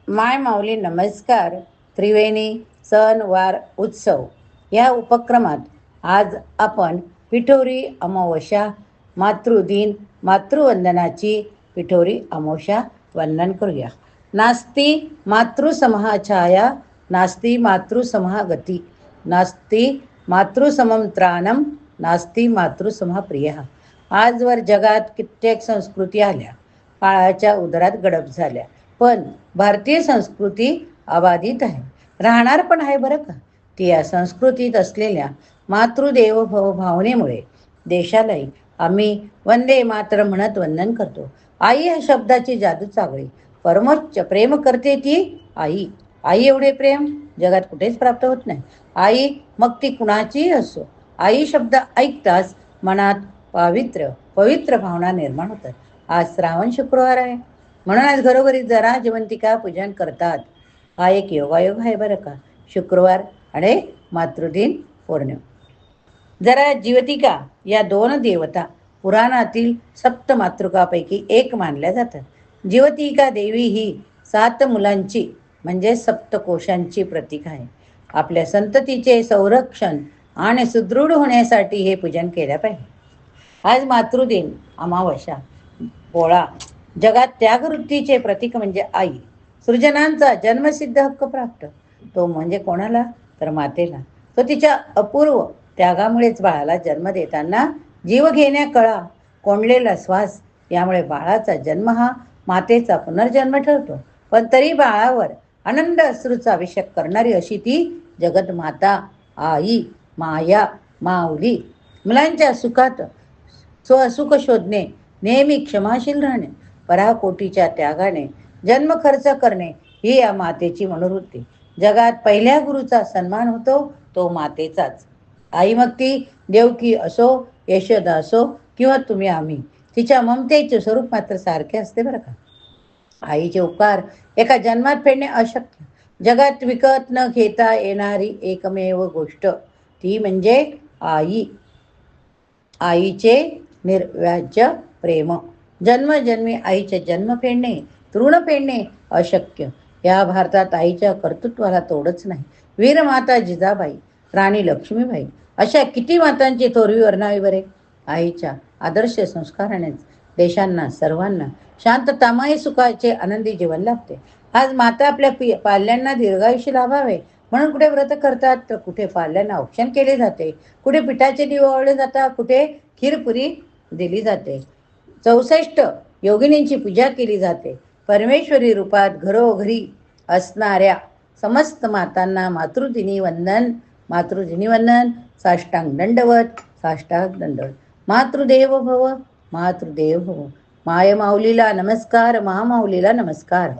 माय माऊली नमस्कार. त्रिवेणी सण वार उत्सव या उपक्रमात आज आपण पिठोरी अमावस्या, मातृदिन, मातृवंदनाची पिठोरी अमावस्या वंदन करूया. नास्ती मातृसमहा छाया, नास्ती मातृसमहा गती, नास्ती मातृसमं त्राणम, नास्ती मातृसमहा प्रियः. आजवर जगात कित्येक संस्कृती आल्या, काळाच्या उदरात गडप झाल्या, पण भारतीय संस्कृती अबाधित आहे, राहणार पण आहे बरं का. ती या संस्कृतीत असलेल्या मातृदेव भव भावनेमुळे देशालाही आम्ही वंदे मात्र म्हणत वंदन करतो. आई या शब्दाची जादू चांगली, परमोच्च प्रेम करते ती आई. आई एवढे प्रेम जगात कुठेच प्राप्त होत नाही. आई मग ती कुणाचीही असो, आई शब्द ऐकताच मनात पवित्र पवित्र भावना निर्माण होतात. आज श्रावण शुक्रवार आहे, म्हणून आज घरोघरी जरा जिवंतिका पूजन करतात. हा एक योगायोग आहे बरं का. शुक्रवार आणि मातृदिन पौर्णिमा. जरा जीवतिका या दोन देवता पुराणातील सप्त मातृकापैकी एक मानल्या जातात. जीवतिका देवी ही 7 मुलांची म्हणजे सप्तकोशांची प्रतीक आहे. आपल्या संततीचे संरक्षण आणि सुदृढ होण्यासाठी हे पूजन केले पाहिजे. आज मातृदिन अमावस्या पोळा. जगात त्यागवृत्तीचे प्रतीक म्हणजे आई. सृजनांचा जन्मसिद्ध हक्क प्राप्त, तो म्हणजे कोणाला, तर मातेला. तो तिच्या अपूर्व त्यागामुळेच बाळाला जन्म देताना जीव घेण्या कळा, कोंडलेला श्वास यामुळे बाळाचा जन्म हा मातेचा पुनर्जन्म ठरतो. पण तरी बाळावर आनंद अश्रूचा अभिषेक करणारी अशी ती जगतमाता आई, माया, माऊली. मुलांच्या सुखात स्वसुख शोधणे, नेहमी क्षमाशील राहणे, पराकोटीच्या त्यागाने जन्म खर्च करणे ही या मातेची मनोवृत्ती. जगात पहिल्या गुरुचा सन्मान होतो तो मातेचाच. आई मग ती देवकी असो, यशोदा असो किंवा तुम्ही आम्ही, तिच्या ममतेचे स्वरूप मात्र सारखे असते बरं का. आईचे उपकार एका जन्मात फेडणे अशक्य. जगात विकत न घेता येणारी एकमेव गोष्ट ती म्हणजे आई. आईचे निर्व्याज्य प्रेम. जन्मजन्मी आईचे जन्म फेडणे, तृण फेडणे अशक्य. या भारतात आईच्या कर्तृत्वाला तोडच नाही. वीरमाता जिजाबाई, राणी लक्ष्मीबाई अशा किती मातांची थोरवी वर्णावी बरे. आईच्या आदर्श संस्कारानेच देशांना सर्वांना शांततामय सुखाचे आनंदी जीवन लाभते. आज माता आपल्या पाल्यांना दीर्घायुष्य लाभावे म्हणून कुठे व्रत करतात, तर कुठे पाल्यांना औक्षण केले जाते, कुठे पिठाचे दिवे ओवाळले जातात, कुठे खीरपुरी दिली जाते. 64 योगिनींची पूजा केली जाते. परमेश्वरी रूपात घरोघरी असणाऱ्या समस्त मातांना मातृदिनी वंदन, मातृदिनी वंदन, साष्टांग दंडवत, साष्टांग दंडवत. मातृदेव भव, मातृदेव भव. माय माऊलीला नमस्कार, महामाऊलीला नमस्कार.